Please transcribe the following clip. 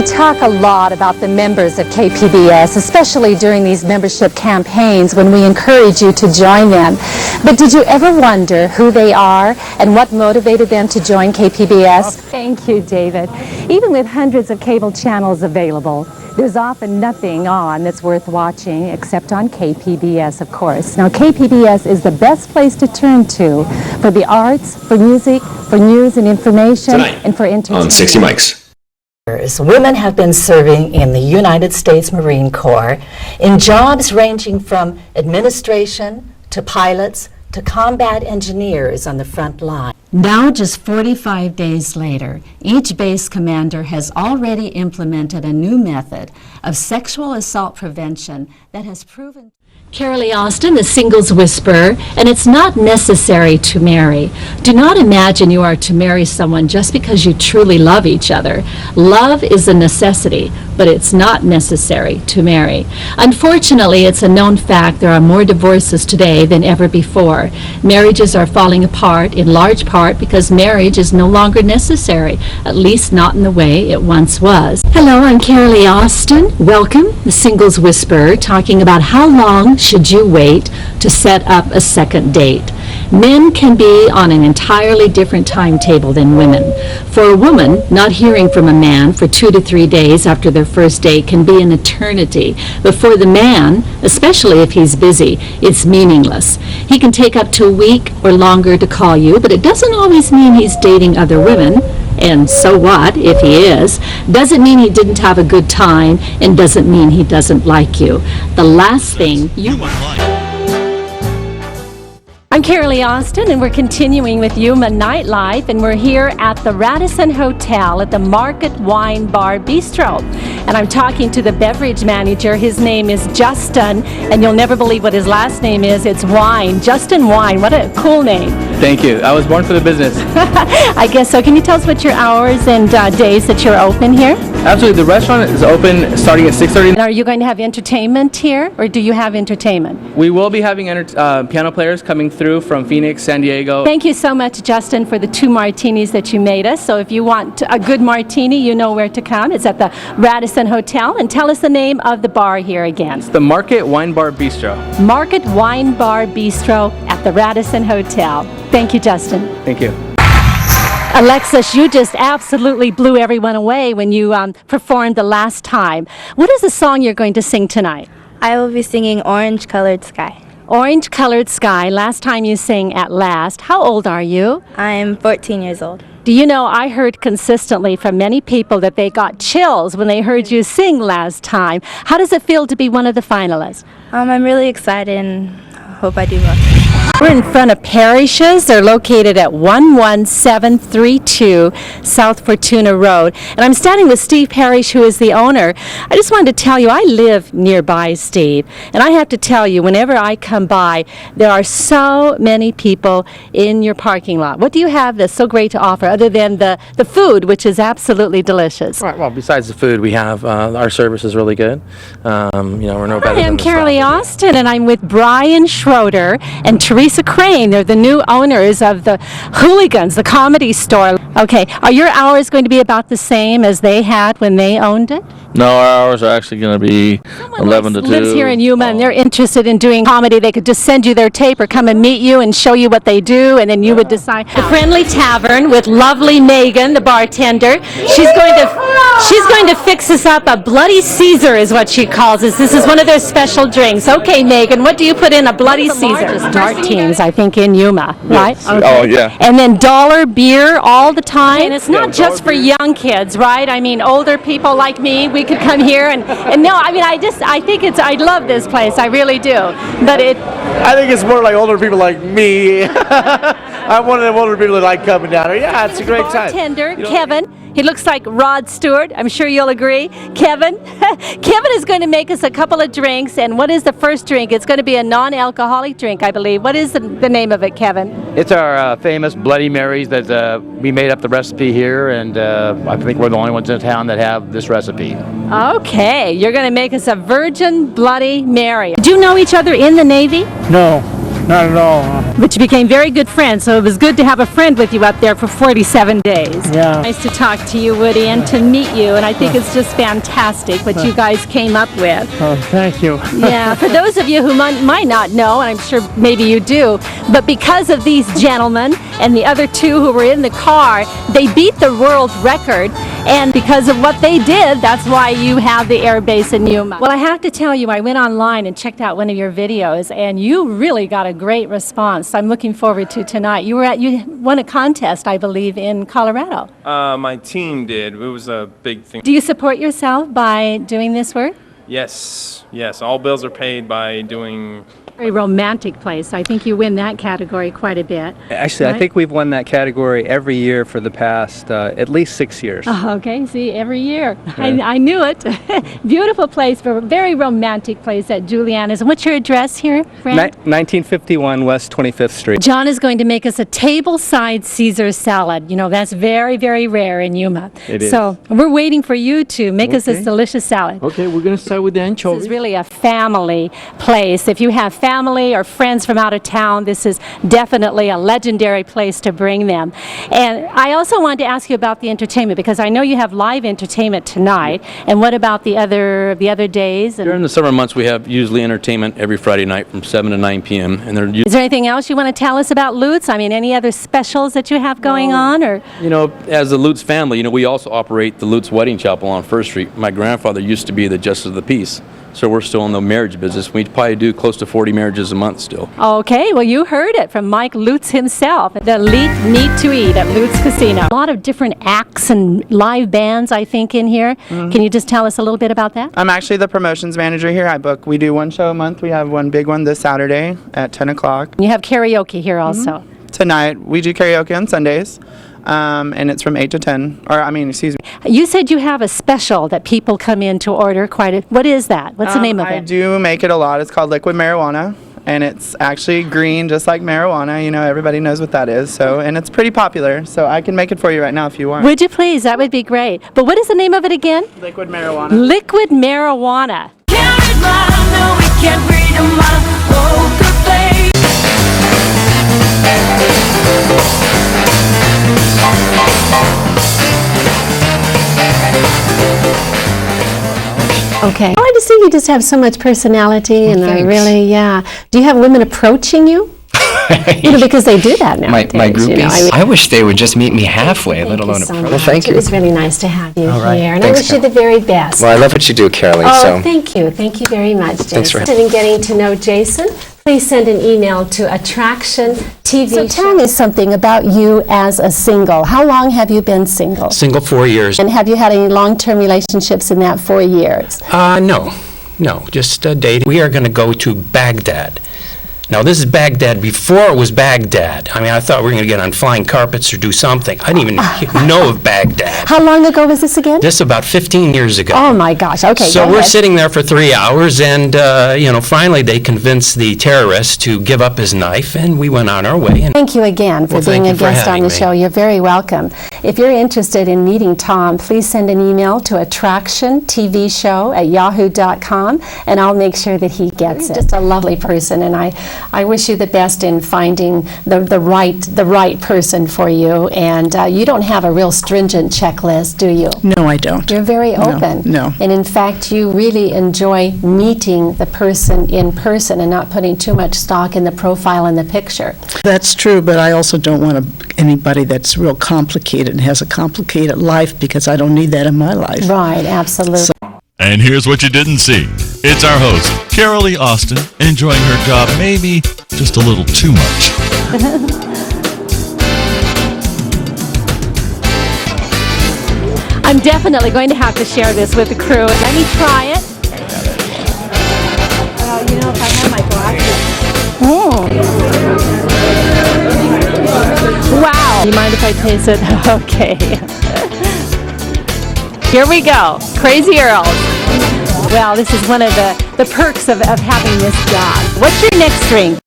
We talk a lot about the members of KPBS, especially during these membership campaigns when we encourage you to join them. But did you ever wonder who they are and what motivated them to join KPBS? Thank you, David. Even with hundreds of cable channels available, there's often nothing on that's worth watching except on KPBS, of course. Now, KPBS is the best place to turn to for the arts, for music, for news and information, Tonight, and for entertainment. on 60 Mics. Women have been serving in the United States Marine Corps in jobs ranging from administration to pilots to combat engineers on the front line. Now, just 45 days later, each base commander has already implemented a new method of sexual assault prevention that has proven. Karalee Austin, the singles whisperer, and it's not necessary to marry. Do not imagine you are to marry someone just because you truly love each other. Love is a necessity, but it's not necessary to marry. Unfortunately, it's a known fact there are more divorces today than ever before. Marriages are falling apart in large part because marriage is no longer necessary, at least not in the way it once was. Hello, I'm Karalee Austin. Welcome, the singles whisperer, talking about how long should you wait to set up a second date. Men can be on an entirely different timetable than women. For a woman, not hearing from a man for 2 to 3 days after their first date can be an eternity. But for the man, especially if he's busy, it's meaningless. He can take up to a week or longer to call you, but it doesn't always mean he's dating other women. And so what, if he is? Doesn't mean he didn't have a good time, and doesn't mean he doesn't like you. The last thing you want. I'm Karalee Austin, and we're continuing with Yuma Nightlife, and we're here at the Radisson Hotel at the Market Wine Bar Bistro. And I'm talking to the beverage manager. His name is Justin, and you'll never believe what his last name is. It's Wine. Justin Wine. What a cool name. Thank you. I was born for the business. I guess so. Can you tell us what your hours and days that you're open here? Absolutely. The restaurant is open starting at 6:30. And are you going to have entertainment here, or do you have entertainment? We will be having piano players coming through from Phoenix, San Diego. Thank you so much, Justin, for the 2 martinis that you made us. So if you want a good martini, you know where to come. It's at the Radisson Hotel. And tell us the name of the bar here again. It's the Market Wine Bar Bistro. Market Wine Bar Bistro at the Radisson Hotel. Thank you, Justin. Thank you. Alexis, you just absolutely blew everyone away when you performed the last time. What is the song you're going to sing tonight? I will be singing Orange Colored Sky. Orange Colored Sky. Last time you sang At Last. How old are you? I'm 14 years old. Do you know, I heard consistently from many people that they got chills when they heard you sing last time. How does it feel to be one of the finalists? I'm really excited and hope I do well. We're in front of Parrish's. They're located at 11732 South Fortuna Road. And I'm standing with Steve Parrish, who is the owner. I just wanted to tell you, I live nearby, Steve. And I have to tell you, whenever I come by, there are so many people in your parking lot. What do you have that's so great to offer, other than the food, which is absolutely delicious? Right. Well, besides the food, we have our service is really good. We're no better than I'm the Karalee stop. Austin, and I'm with Brian Schroeder and Teresa Crane. They're the new owners of the Hooligans, the comedy store. Okay, are your hours going to be about the same as they had when they owned it? No, our hours are actually going to be 11 to 2. Lives here in Yuma, and they're interested in doing comedy. They could just send you their tape or come and meet you and show you what they do, and then you would decide. The Friendly Tavern with lovely Megan, the bartender. She's going to fix us up a Bloody Caesar, is what she calls us. This is one of their special drinks. Okay, Megan, what do you put in a Bloody Caesar? Dart teams, I think, in Yuma, right? Okay. Oh, yeah. And then dollar beer all the time. And it's not just for young kids, right? I mean, older people like me, we could come here and no, I mean, I I love this place, I really do. But I think it's more like older people like me. I'm one of them older people that like coming down here. Yeah, it's a great time. Bartender, Kevin. He looks like Rod Stewart. I'm sure you'll agree. Kevin. Kevin is going to make us a couple of drinks. And what is the first drink? It's going to be a non-alcoholic drink, I believe. What is the name of it, Kevin? It's our famous Bloody Marys that we made up the recipe here, and I think we're the only ones in town that have this recipe. Okay, you're going to make us a Virgin Bloody Mary. Do you know each other in the Navy? No. Not at all. But you became very good friends, so it was good to have a friend with you up there for 47 days. Yeah. Nice to talk to you, Woody, and to meet you, and I think it's just fantastic what you guys came up with. Oh, thank you. Yeah, for those of you who might not know, and I'm sure maybe you do, but because of these gentlemen and the other two who were in the car, they beat the world record, and because of what they did, that's why you have the air base in Yuma. Well, I have to tell you, I went online and checked out one of your videos, and you really got a great response. I'm looking forward to tonight. You won a contest, I believe, in Colorado. My team did. It was a big thing. Do you support yourself by doing this work? Yes, yes. All bills are paid by doing. Very romantic place. I think you win that category quite a bit. Actually, right? I think we've won that category every year for the past at least 6 years. Oh, okay, see, every year. I knew it. Beautiful place, but a very romantic place at Juliana's. And what's your address here, Fran? 1951 West 25th Street. John is going to make us a table-side Caesar salad. You know, that's very, very rare in Yuma. It is. So we're waiting for you to make us this delicious salad. Okay, we're going to start with the anchovies. This is really a family place. If you have family or friends from out of town, this is definitely a legendary place to bring them. And I also wanted to ask you about the entertainment, because I know you have live entertainment tonight. And what about the other days? And During the summer months, we have usually entertainment every Friday night from 7 to 9 p.m. And they're is there anything else you want to tell us about Lutz? I mean, any other specials that you have going on? Or as the Lutz family, we also operate the Lutz Wedding Chapel on First Street. My grandfather used to be the Justice of the Peace. So we're still in the marriage business. We probably do close to 40 marriages a month still. Okay, well, you heard it from Mike Lutz himself. The elite meat to eat at Lutz Casino. A lot of different acts and live bands, I think, in here. Can you just tell us a little bit about that? I'm actually the promotions manager here. We do one show a month. We have one big one this Saturday at 10 o'clock. You have karaoke here also. Tonight, we do karaoke on Sundays. And it's from 8 to 10, excuse me. You said you have a special that people come in to order what is that? What's the name of it? I do make it a lot. It's called liquid marijuana, and it's actually green just like marijuana. Everybody knows what that is, and it's pretty popular, so I can make it for you right now if you want. Would you please? That would be great. But what is the name of it again? Liquid marijuana. Liquid marijuana. Okay. I just think you just have so much personality, and Do you have women approaching you? Because they do that now. My groupies. I wish they would just meet me halfway, let alone approach. Well, thank you. It was really nice to have you here, and Thanks, I wish you the very best. Well, I love what you do, Karalee. Thank you. Thank you very much, Jason. Thanks for Interested in getting to know Jason, please send an email to Attraction TV. So tell me something about you as a single. How long have you been single? Single 4 years. And have you had any long-term relationships in that 4 years? No, just dating. We are going to go to Baghdad. Now, this is Baghdad before it was Baghdad. I thought we were going to get on flying carpets or do something. I didn't even know of Baghdad. How long ago was this again? This is about 15 years ago. Oh, my gosh. Okay, so we're sitting there for 3 hours, and, finally they convinced the terrorist to give up his knife, and we went on our way. And thank you again for being a guest on the show. You're very welcome. If you're interested in meeting Tom, please send an email to attractiontvshow@yahoo.com, and I'll make sure that he gets it. Just a lovely person, and I wish you the best in finding the right person for you. And you don't have a real stringent checklist, do you? No, I don't. You're very open. No. And in fact, you really enjoy meeting the person in person and not putting too much stock in the profile and the picture. That's true, but I also don't want anybody that's real complicated and has a complicated life, because I don't need that in my life. Right, absolutely. And here's what you didn't see. It's our host, Karalee Austin, enjoying her job maybe just a little too much. I'm definitely going to have to share this with the crew. Let me try it. Well, if I have my glasses. Wow. You mind if I taste it? Okay. Here we go. Crazy Earls. Well, this is one of the perks of having this job. What's your next drink?